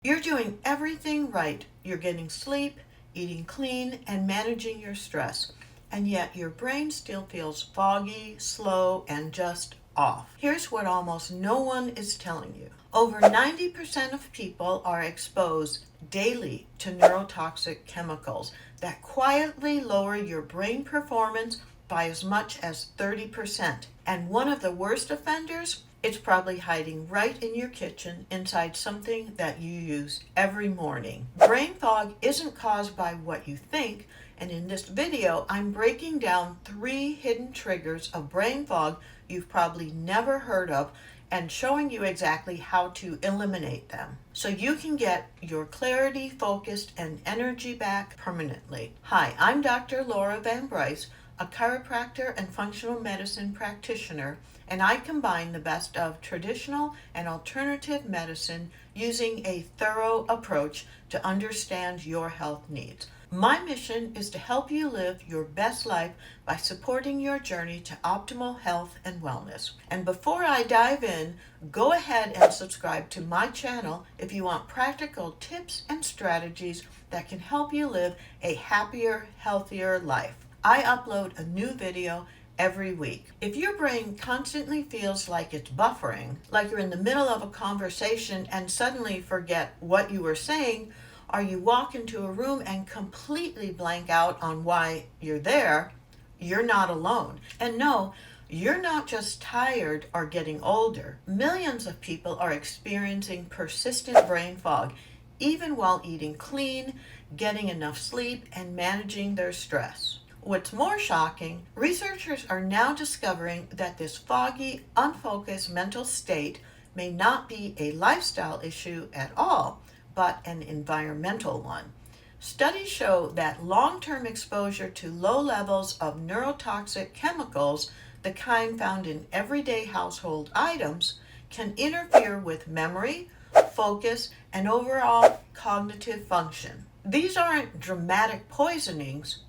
You're doing everything right. You're getting sleep, eating clean, and managing your stress. And yet your brain still feels foggy, slow, and just off. Here's what almost no one is telling you. Over 90% of people are exposed daily to neurotoxic chemicals that quietly lower your brain performance by as much as 30%. And one of the worst offenders, it's probably hiding right in your kitchen inside something that you use every morning. Brain fog isn't caused by what you think, and in this video, I'm breaking down 3 hidden triggers of brain fog you've probably never heard of and showing you exactly how to eliminate them so you can get your clarity, focus, and energy back permanently. Hi, I'm Dr. Laura Van Bryce, a chiropractor and functional medicine practitioner, and I combine the best of traditional and alternative medicine using a thorough approach to understand your health needs. My mission is to help you live your best life by supporting your journey to optimal health and wellness. And before I dive in, go ahead and subscribe to my channel if you want practical tips and strategies that can help you live a happier, healthier life. I upload a new video every week. If your brain constantly feels like it's buffering, like you're in the middle of a conversation and suddenly forget what you were saying, or you walk into a room and completely blank out on why you're there, you're not alone. And no, you're not just tired or getting older. Millions of people are experiencing persistent brain fog, even while eating clean, getting enough sleep, and managing their stress. What's more shocking, researchers are now discovering that this foggy, unfocused mental state may not be a lifestyle issue at all, but an environmental one. Studies show that long-term exposure to low levels of neurotoxic chemicals, the kind found in everyday household items, can interfere with memory, focus, and overall cognitive function. These aren't dramatic poisonings.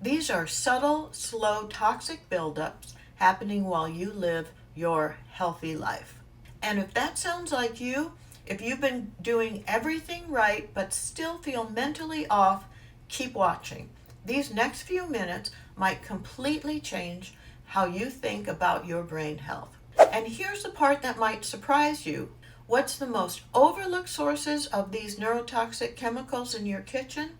These are subtle, slow, toxic buildups happening while you live your healthy life. And if that sounds like you, if you've been doing everything right but still feel mentally off, keep watching. These next few minutes might completely change how you think about your brain health. And here's the part that might surprise you. What's the most overlooked sources of these neurotoxic chemicals in your kitchen?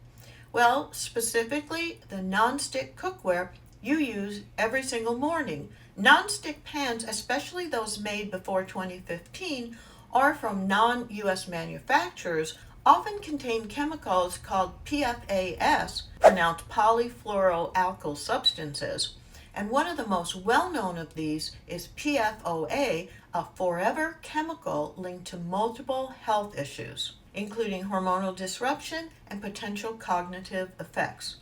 Well, specifically the non-stick cookware you use every single morning. Non-stick pans, especially those made before 2015, or from non-US manufacturers, often contain chemicals called PFAS, pronounced polyfluoroalkyl substances. And one of the most well-known of these is PFOA, a forever chemical linked to multiple health issues, including hormonal disruption and potential cognitive effects.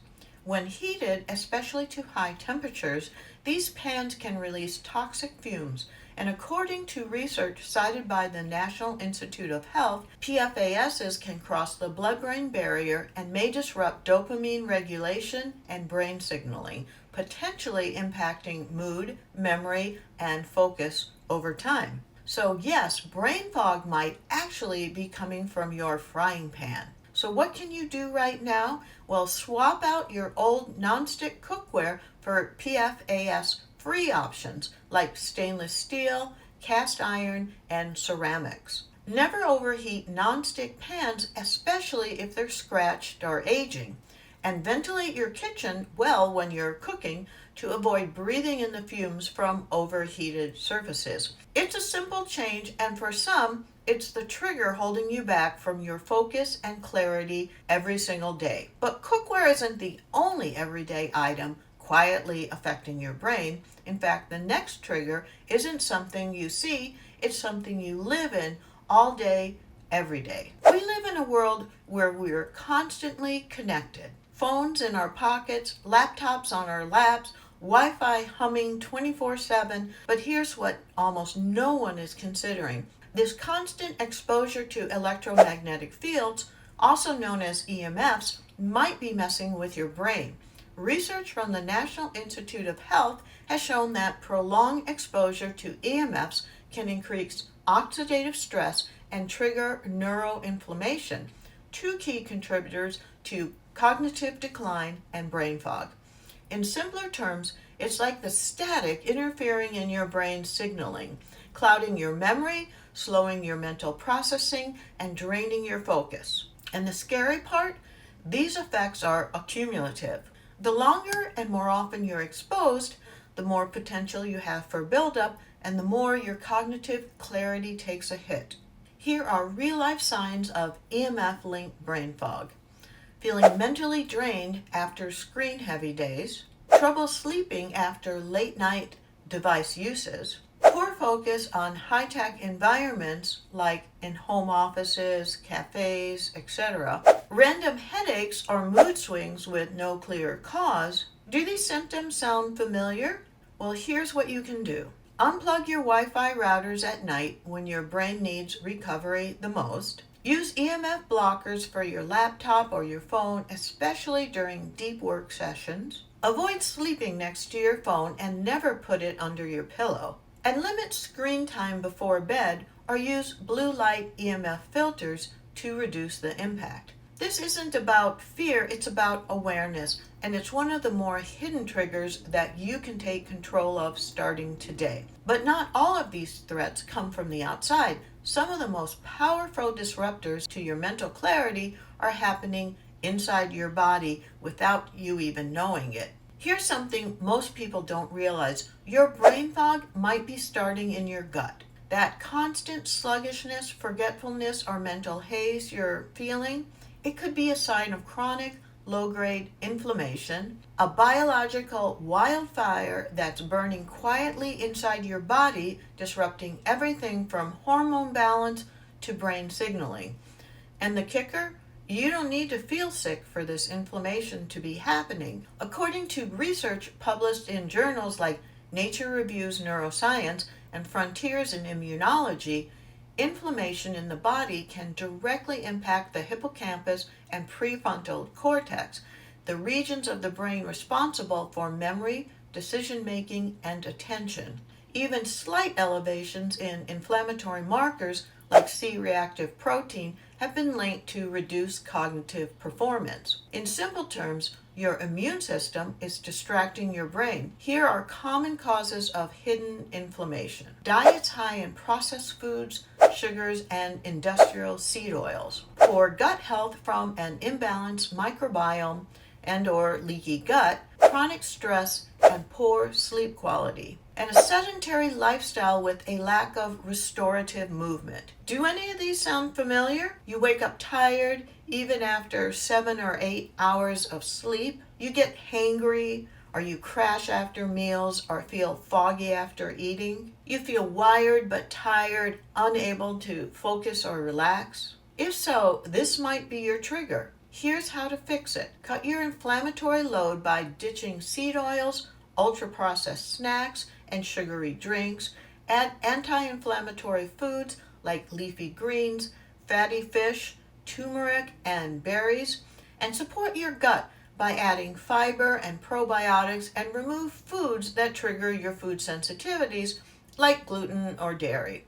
When heated, especially to high temperatures, these pans can release toxic fumes, and according to research cited by the National Institute of Health, PFASs can cross the blood-brain barrier and may disrupt dopamine regulation and brain signaling, potentially impacting mood, memory, and focus over time. So yes, brain fog might actually be coming from your frying pan. So what can you do right now? Well, swap out your old nonstick cookware for PFAS-free options like stainless steel, cast iron, and ceramics. Never overheat nonstick pans, especially if they're scratched or aging. And ventilate your kitchen well when you're cooking to avoid breathing in the fumes from overheated surfaces. It's a simple change, and for some, it's the trigger holding you back from your focus and clarity every single day. But cookware isn't the only everyday item quietly affecting your brain. In fact, the next trigger isn't something you see, it's something you live in all day, every day. We live in a world where we're constantly connected. Phones in our pockets, laptops on our laps, Wi-Fi humming 24/7, but here's what almost no one is considering. This constant exposure to electromagnetic fields, also known as EMFs, might be messing with your brain. Research from the National Institute of Health has shown that prolonged exposure to EMFs can increase oxidative stress and trigger neuroinflammation, two key contributors to cognitive decline and brain fog. In simpler terms, it's like the static interfering in your brain's signaling, clouding your memory, slowing your mental processing, and draining your focus. And the scary part? These effects are accumulative. The longer and more often you're exposed, the more potential you have for buildup and the more your cognitive clarity takes a hit. Here are real-life signs of EMF-linked brain fog. Feeling mentally drained after screen-heavy days, trouble sleeping after late-night device uses, poor focus on high-tech environments like in home offices, cafes, etc., random headaches or mood swings with no clear cause. Do these symptoms sound familiar? Well, here's what you can do. Unplug your Wi-Fi routers at night when your brain needs recovery the most. Use EMF blockers for your laptop or your phone, especially during deep work sessions. Avoid sleeping next to your phone and never put it under your pillow. And limit screen time before bed or use blue light EMF filters to reduce the impact. This isn't about fear, it's about awareness, and it's one of the more hidden triggers that you can take control of starting today. But not all of these threats come from the outside. Some of the most powerful disruptors to your mental clarity are happening inside your body without you even knowing it. Here's something most people don't realize. Your brain fog might be starting in your gut. That constant sluggishness, forgetfulness, or mental haze you're feeling, it could be a sign of chronic, low-grade inflammation, a biological wildfire that's burning quietly inside your body, disrupting everything from hormone balance to brain signaling. And the kicker? You don't need to feel sick for this inflammation to be happening. According to research published in journals like Nature Reviews Neuroscience and Frontiers in Immunology, inflammation in the body can directly impact the hippocampus and prefrontal cortex, the regions of the brain responsible for memory, decision-making, and attention. Even slight elevations in inflammatory markers like C-reactive protein have been linked to reduced cognitive performance. In simple terms, your immune system is distracting your brain. Here are common causes of hidden inflammation. Diets high in processed foods, sugars, and industrial seed oils. Poor gut health from an imbalanced microbiome and/or leaky gut, chronic stress, and poor sleep quality. And a sedentary lifestyle with a lack of restorative movement. Do any of these sound familiar? You wake up tired even after 7 or 8 hours of sleep. You get hangry, or you crash after meals, or feel foggy after eating. You feel wired but tired, unable to focus or relax. If so, this might be your trigger. Here's how to fix it. Cut your inflammatory load by ditching seed oils, ultra-processed snacks, and sugary drinks. Add anti-inflammatory foods like leafy greens, fatty fish, turmeric, and berries. And support your gut by adding fiber and probiotics, and remove foods that trigger your food sensitivities like gluten or dairy.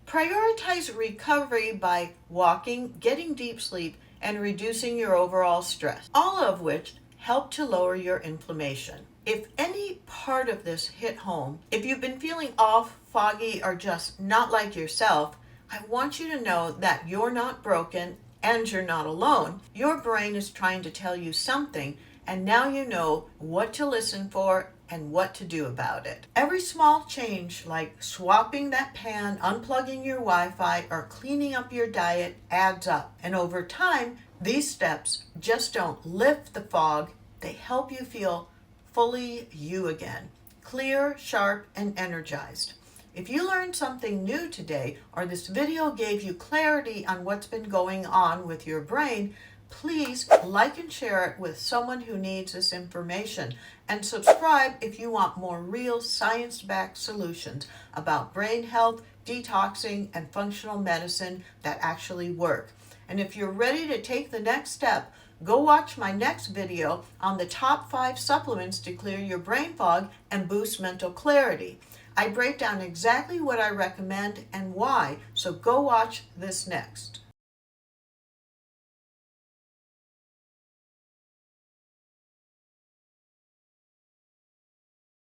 Prioritize recovery by walking, getting deep sleep, and reducing your overall stress, all of which help to lower your inflammation. If any part of this hit home, if you've been feeling off, foggy, or just not like yourself, I want you to know that you're not broken and you're not alone. Your brain is trying to tell you something, and now you know what to listen for and what to do about it. Every small change, like swapping that pan, unplugging your Wi-Fi, or cleaning up your diet, adds up. And over time, these steps just don't lift the fog, they help you feel fully you again, clear, sharp, and energized. If you learned something new today, or this video gave you clarity on what's been going on with your brain, please like and share it with someone who needs this information, and subscribe if you want more real science-backed solutions about brain health, detoxing, and functional medicine that actually work. And if you're ready to take the next step, go watch my next video on the top 5 supplements to clear your brain fog and boost mental clarity. I break down exactly what I recommend and why, so go watch this next.